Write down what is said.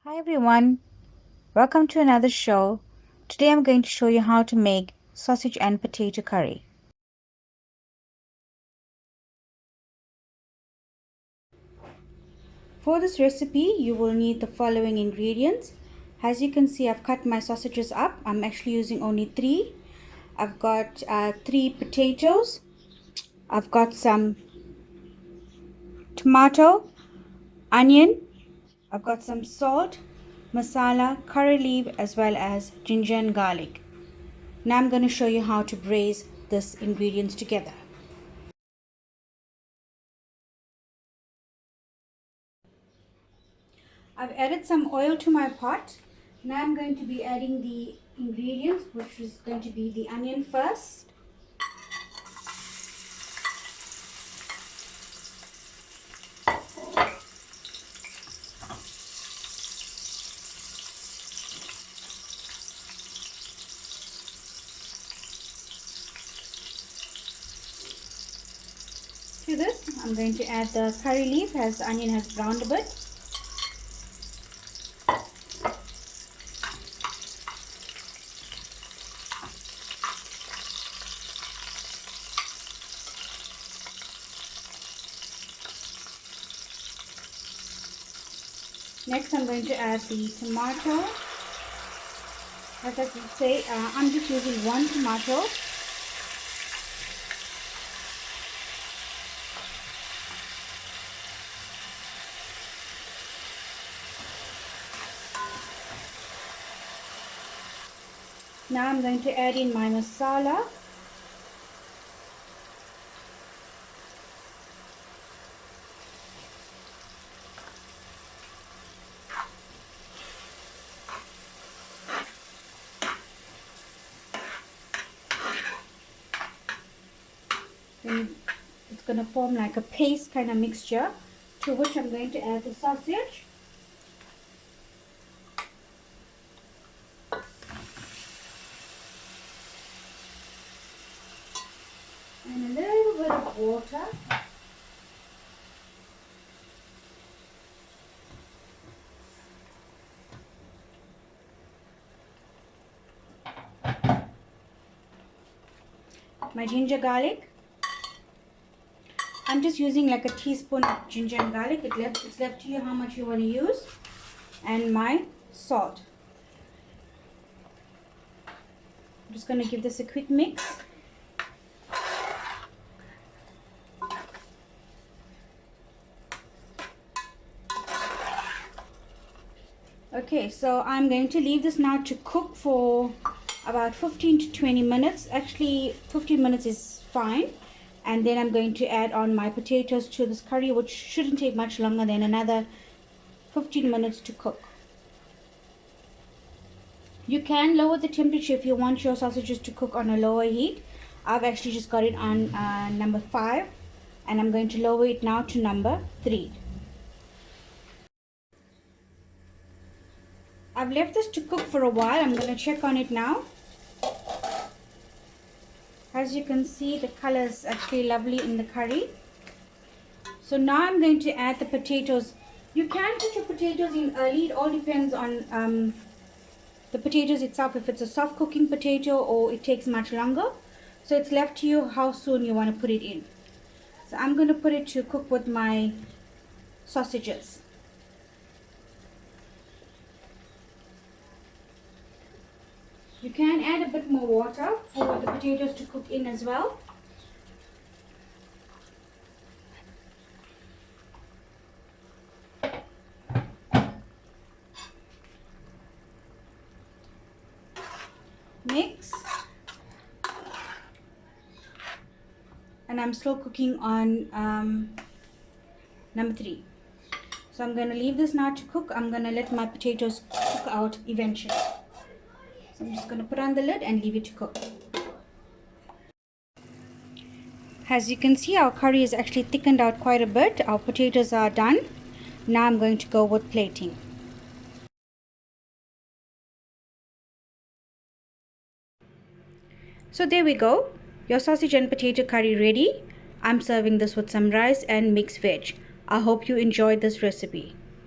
Hi everyone, welcome to another show. Today I'm going to show you how to make sausage and potato curry. For this recipe, you will need the following ingredients. As you can see, I've cut my sausages up. I'm actually using only three. I've got three potatoes. I've got some tomato, onion. I've got some salt, masala, curry leaf, as well as ginger and garlic. Now I'm going to show you how to braise these ingredients together. I've added some oil to my pot. Now I'm going to be adding the ingredients, which is going to be the onion first. To this, I'm going to add the curry leaf as the onion has browned a bit. Next, I'm going to add the tomato. As I say, I'm just using one tomato. Now I'm going to add in my masala. Then it's going to form like a paste kind of mixture, to which I'm going to add the sausage. And a little bit of water. My ginger garlic. I'm just using like a teaspoon of ginger and garlic. It's left to you how much you want to use. And my salt. I'm just going to give this a quick mix. Okay, so I'm going to leave this now to cook for about 15 to 20 minutes. Actually, 15 minutes is fine. And then I'm going to add on my potatoes to this curry, which shouldn't take much longer than another 15 minutes to cook. You can lower the temperature if you want your sausages to cook on a lower heat. I've actually just got it on number 5, and I'm going to lower it now to number 3. I've left this to cook for a while. I'm going to check on it now. As you can see, the color is actually lovely in the curry. So now I'm going to add the potatoes. You can put your potatoes in early. It all depends on the potatoes itself, if it's a soft cooking potato or it takes much longer. So it's left to you how soon you want to put it in. So I'm going to put it to cook with my sausages. You can add a bit more water for the potatoes to cook in as well. Mix. And I'm still cooking on number 3. So I'm going to leave this now to cook. I'm going to let my potatoes cook out eventually. So I'm just going to put on the lid and leave it to cook. As you can see, our curry is actually thickened out quite a bit. Our potatoes are done. Now I'm going to go with plating. So there we go. Your sausage and potato curry ready. I'm serving this with some rice and mixed veg. I hope you enjoyed this recipe.